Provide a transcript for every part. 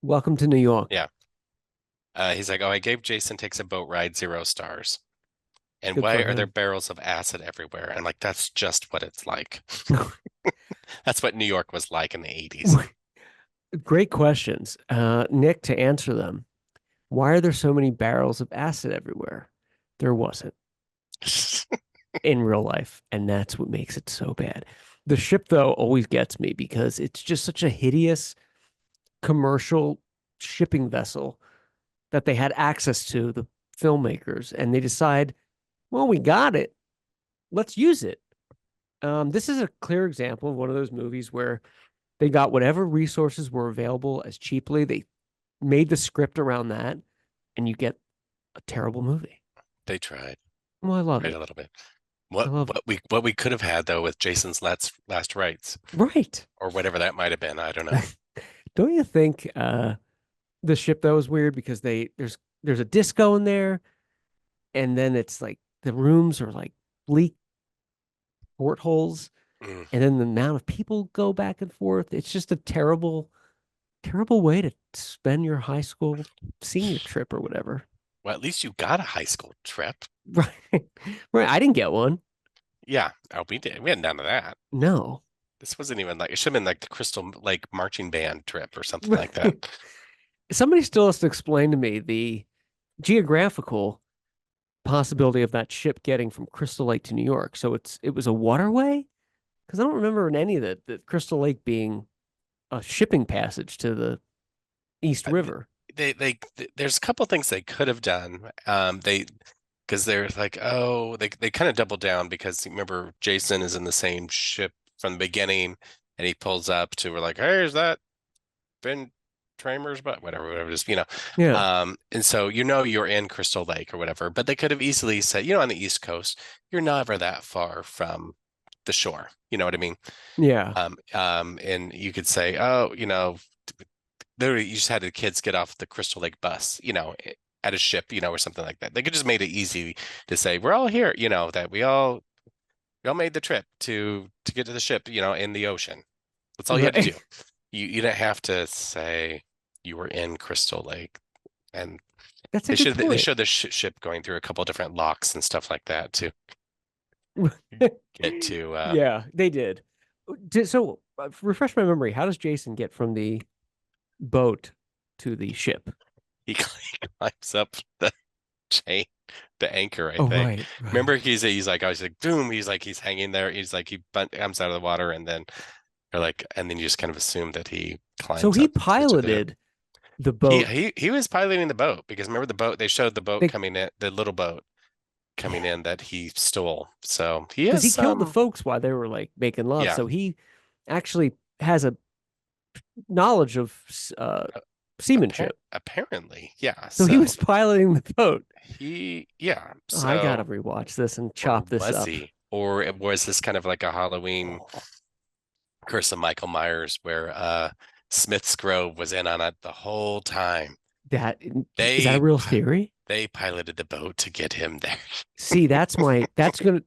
Welcome to New York. Yeah. He's like, oh, I gave Jason Takes a Boat Ride 0 stars. And Good why for are there him. barrels of acid everywhere? And like, that's just what it's like. That's what New York was like in the 80s. Great questions. Nick, to answer them, why are there so many barrels of acid everywhere? There wasn't in real life, and that's what makes it so bad. The ship, though, always gets me because it's just such a hideous commercial shipping vessel that they had access to, the filmmakers, and they decide, well, we got it. Let's use it. This is a clear example of one of those movies where they got whatever resources were available as cheaply. They made the script around that, and you get a terrible movie. They tried, Well, I love tried it. a little bit. I What love it. what we could have had though with Jason's last rites Right. or whatever that might have been. I don't know. Don't you think the ship though is weird because there's a disco in there, and then it's like the rooms are like bleak portholes, Mm. and then the amount of people go back and forth. It's just a terrible way to spend your high school senior trip or whatever. Well, at least you got a high school trip. Right. Right. I didn't get one. Yeah. Oh, we did. We had none of that. No. This wasn't even like it should have been like the Crystal Lake marching band trip or something like that. Somebody still has to explain to me the geographical possibility of that ship getting from Crystal Lake to New York. So it was a waterway? Because I don't remember in any of that Crystal Lake being a shipping passage to the East Uh, River. there's a couple things they could have done. Because they're like, oh, they kind of double down because remember Jason is in the same ship from the beginning, and he pulls up to we're like, hey, is that Ben Tramer's but whatever it is, Yeah. and so you're in Crystal Lake or whatever, but they could have easily said, on the East Coast, you're never that far from the shore. You know what I mean? Yeah. And you could say, oh, literally you just had the kids get off the Crystal Lake bus, at a ship, or something like that. They could just made it easy to say, we're all here, that we all made the trip to get to the ship, in the ocean. That's all you had to Right. do. You didn't have to say you were in Crystal Lake. And That's a they good should they point. showed the ship going through a couple different locks and stuff like that to get to Yeah, they did. So refresh my memory. How does Jason get from the boat to the ship? he climbs up the chain, the anchor, I Oh, think. right, right. Remember he's like I was like boom, he's like he's hanging there. He's like he comes out of the water and then or like and then you just kind of assume that he So climbs he up to the piloted the he boat. he he was piloting the boat because remember the boat they showed the boat They, coming in, the little boat coming yeah, in that he stole. So he because has he killed the some folks while they were like making love. yeah, So he actually has a knowledge of seamanship. apparently. Yeah. So he So was piloting the boat. yeah. Oh, I gotta So rewatch this and or chop this was up. he? Or was this kind of like a Halloween Curse of Michael Myers where Smith's Grove was in on it the whole time? That is that a They real theory? they piloted the boat to get him there. See, that's gonna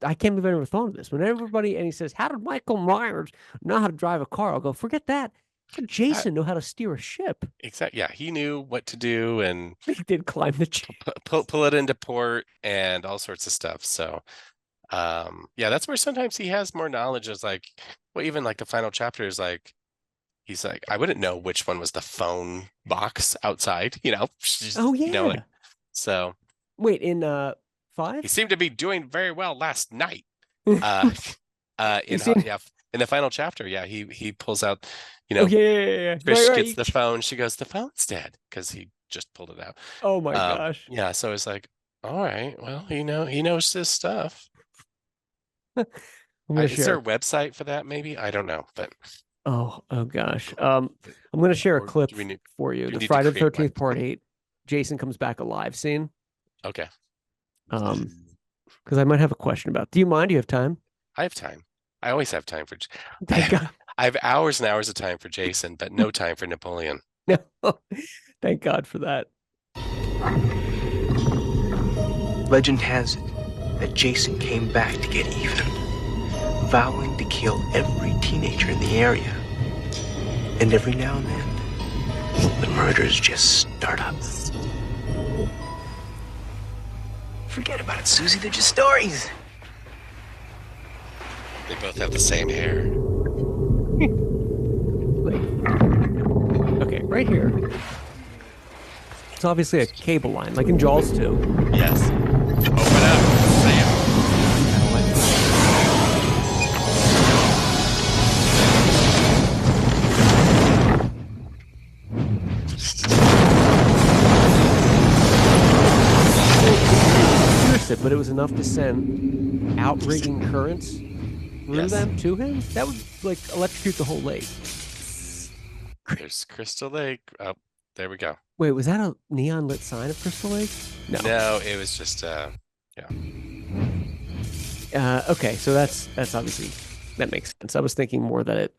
I can't believe I never thought of this. When everybody and he says, how did Michael Myers know how to drive a car? I'll go, forget that. How did Yeah, Jason know how to steer a ship? exactly. Yeah, he knew what to do and He did climb the chain. pull it into port and all sorts of stuff. So yeah, that's where sometimes he has more knowledge is like well, even like the final chapter is like he's like, I wouldn't know which one was the phone box outside, Oh just, like yeah. so Wait, in he five? seemed to be doing very well last night. Uh You seen yeah, in the final chapter, yeah, he pulls out, you oh know, yeah, yeah, yeah, yeah. Right, Trish gets the right. phone, she goes, the phone's dead, because he just pulled it out. Oh my gosh. Yeah, so it's like, all right, well, he knows this stuff. I'm gonna Is there share. a website for that? Maybe I don't know, but Oh gosh. I'm gonna share a or clip do we need for you. do we The need to Friday the create one? 13th part 8. Jason comes back alive scene. Okay. Um, because I might have a question about. Do you mind? Do you have time? I have time. I always have time for. I Thank God. I have hours and hours of time for Jason, but no time for Napoleon. No. Thank God for that. Legend has it that Jason came back to get even, vowing to kill every teenager in the area. And every now and then, The murders just start up. Forget about it, Susie. They're just stories. They both have the same hair. Okay, right here. It's obviously a cable line, like in Jaws 2. Yes. Open up, Sam. But it was enough to send outrigging currents through them to him. That would like electrocute the whole lake. There's Crystal Lake. Oh, there we go. Wait, was that a neon lit sign of Crystal Lake? No, it was just yeah. Okay, so that's obviously that makes sense. I was thinking more that it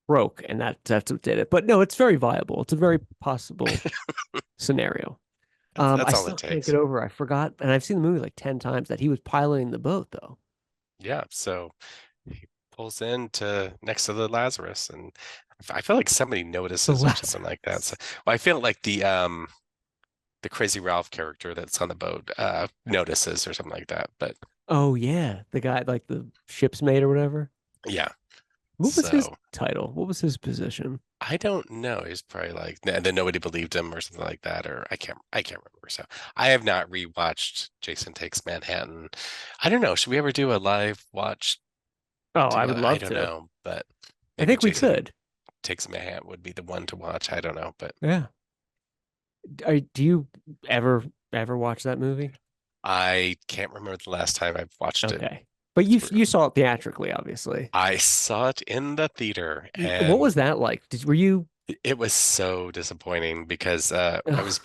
broke and that's what did it. But no, it's very viable. It's a very possible scenario. That's I all still it can't takes. get over. I forgot, and I've seen the movie like 10 times that he was piloting the boat though. Yeah, so he pulls in to next to the Lazarus, and I feel like somebody notices or something like that. So, well, I feel like the Crazy Ralph character that's on the boat notices or something like that. But oh yeah, the guy like the ship's mate or whatever. yeah, What was his so title? What was his position? I don't know. He's probably like, and then nobody believed him or something like that, or I can't remember. So I have not rewatched Jason Takes Manhattan. I don't know. Should we ever do a live watch Oh, I would together? I love don't to. know, but I maybe think we Jason could. Takes Manhattan would be the one to watch. I don't know, but Yeah. Do you ever watch that movie? I can't remember the last time I've watched it. Okay. But you saw it theatrically, obviously. I saw it in the theater, What and was that like? Were you it was so disappointing because I was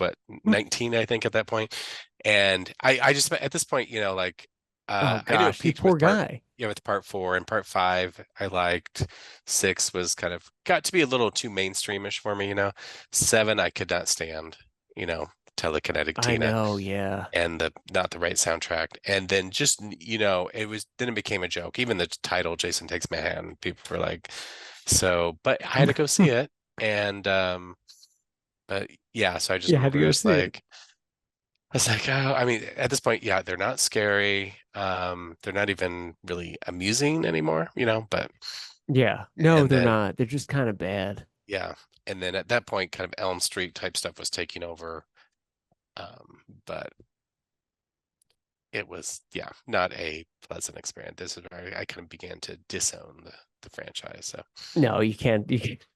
19, I think, at that point, and I just at this point, like oh I knew it gosh, you peaked poor with part guy. with part 4 and part 5. I liked 6 was kind of got to be a little too mainstreamish for me. 7 I could not stand. Telekinetic I Tina. know, yeah. And not the right soundtrack, and then just it became a joke. Even the title Jason Takes Manhattan, people were like, so, but I had to go see it, and but yeah, so I just You had to remember go it was see it. like, I was like, oh, I mean, at this point, yeah, they're not scary, they're not even really amusing anymore, but Yeah. No, and they're then not. They're just kind of bad. yeah, and then at that point, kind of Elm Street type stuff was taking over, but it was, yeah, not a pleasant experience. This is where I kind of began to disown the franchise. So No, you can't. You can't.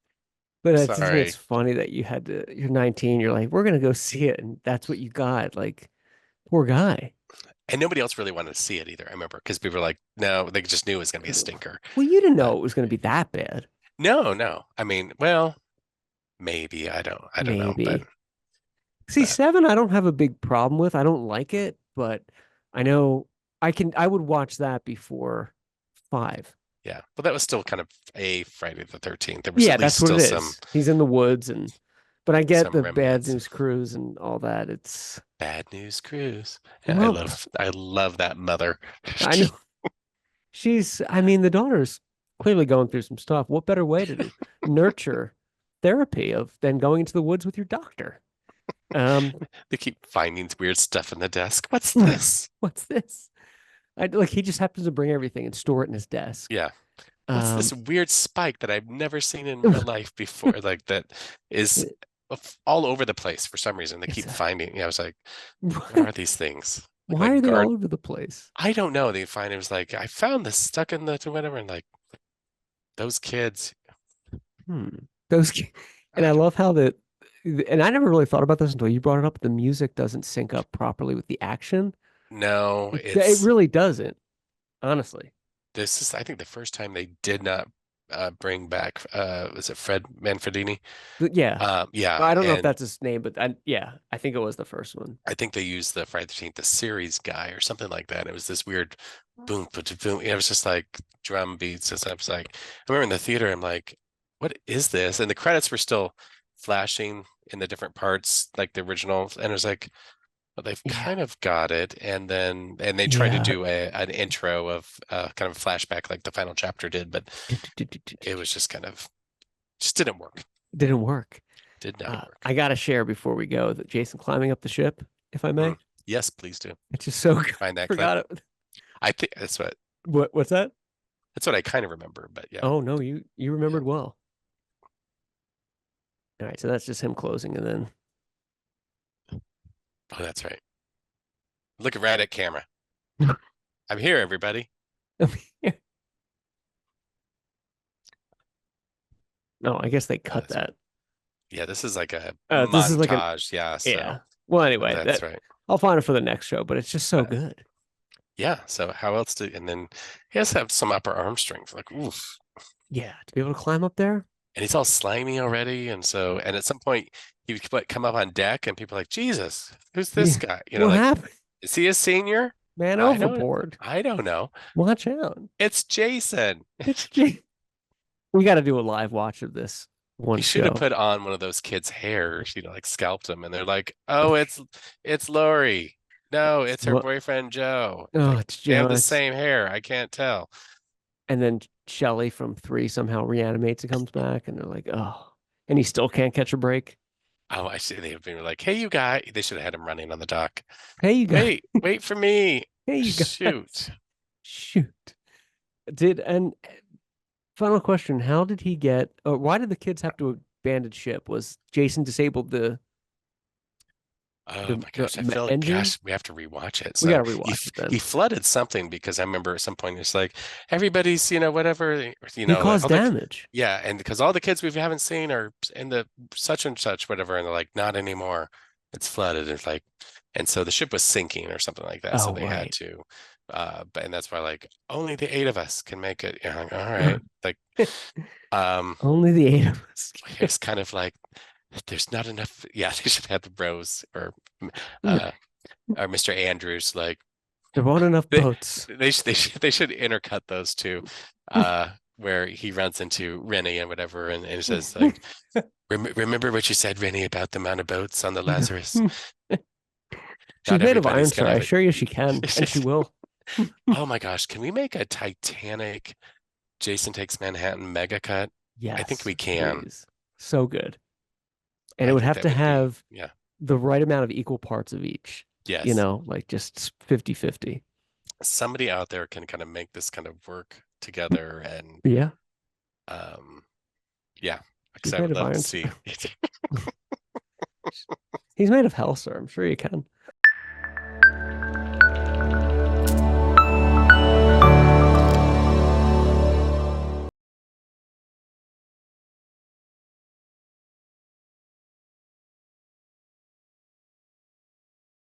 But sorry. it's funny that you're 19, you're like, we're gonna go see it, and that's what you got. Like, poor guy. And nobody else really wanted to see it either. I remember because people were like, no, they just knew it was going to be a stinker. Well, you didn't know But it was gonna be that bad. no. I mean, well, maybe I don't know, Maybe. See, 7, I don't have a big problem with. I don't like it, but I know I would watch that before 5. yeah, but that was still kind of a Friday the 13th. There was Yeah, at least that's what still it is. He's in the woods but I get some the bad remnants. news cruise and all that. It's Bad News Cruise. And well, I love that mother. I know I mean, the daughter's clearly going through some stuff. What better way to nurture therapy than going into the woods with your doctor? They keep finding weird stuff in the desk. What's this? What's this? Like he just happens to bring everything and store it in his desk. Yeah. What's this weird spike that I've never seen in real life before? Like that is all over the place for some reason. They keep finding. I was like, what are these things? Why are they all over the place? I don't know. They find it was like, I found this stuck in the whatever, and like those kids. Those kids. And I love how and I never really thought about this until you brought it up. The music doesn't sync up properly with the action. No, it really doesn't. Honestly, this is, I think, the first time they did not bring back. Was it Fred Manfredini? Yeah. Yeah. I don't know if that's his name, but I think it was the first one. I think they used the Friday the 13th, the series guy or something like that. It was this weird boom, boom. It was just like drum beats. And I was like, I remember in the theater, I'm like, what is this? And the credits were still flashing in the different parts, like the original. And it was like, well, they've kind of got it. And they tried to do an intro of kind of a flashback like the final chapter did, but it was just kind of, just didn't work. Didn't work. Did not work. I got to share before we go that Jason climbing up the ship, if I may. Yes, please do. It's just so good. Find that Forgot clip. it. I think that's what. What's that? That's what I kind of remember, but yeah. Oh no, you remembered well. All right, so that's just him closing, and then. Oh, that's right. Look right at camera. I'm here, everybody. No, I guess they cut that. Yeah, this is like a this montage. Is like yeah. So yeah. Well, anyway, that's right. I'll find it for the next show, but it's just so good. Yeah. So how else and then he has to have some upper arm strength, like oof. Yeah, to be able to climb up there. And he's all slimy already, and at some point he would come up on deck, and people are like, Jesus, who's this guy? You know, what like, happened? Is he a senior? Man overboard. I don't know. Watch out. It's Jason. It's Jason. We got to do a live watch of this one You show. should have put on one of those kids' hairs, like scalped them, and they're like, "Oh, it's Lori. No, it's her boyfriend Joe. Oh, it's Joe. They have the same hair. I can't tell." And then Shelly from 3 somehow reanimates and comes back, and they're like, "Oh," and he still can't catch a break. Oh, I see. They've been like, "Hey, you guys!" They should have had him running on the dock. Hey, you guys! Wait for me! Hey, you guys! Shoot! And final question: how did he get? Or why did the kids have to abandon ship? Was Jason disabled the? Oh my gosh! I feel like we have to rewatch it. So we gotta rewatch it then. He flooded something because I remember at some point it's like everybody's whatever he caused damage. Yeah, and because all the kids we haven't seen are in the such and such whatever, and they're like not anymore. It's flooded. It's like, and so the ship was sinking or something like that. So they had to. And that's why like only the 8 of us can make it. All right, like only the 8 of us. It's kind of like there's not enough. Yeah, they should have the bros or Mr. Andrews. Like there weren't enough boats. They should intercut those two, where he runs into Rennie and whatever, and it says like, remember what you said, Rennie, about the amount of boats on the Lazarus. She's made of iron, sir. I assure you she can, and she will. Oh my gosh, can we make a Titanic Jason Takes Manhattan mega cut? Yes, I think we can. Please. So good. And it would have to have the right amount of equal parts of each. Yes. Like just 50-50. Somebody out there can kind of make this kind of work together and yeah. Because I would love to see. He's made of hell, sir. I'm sure you can.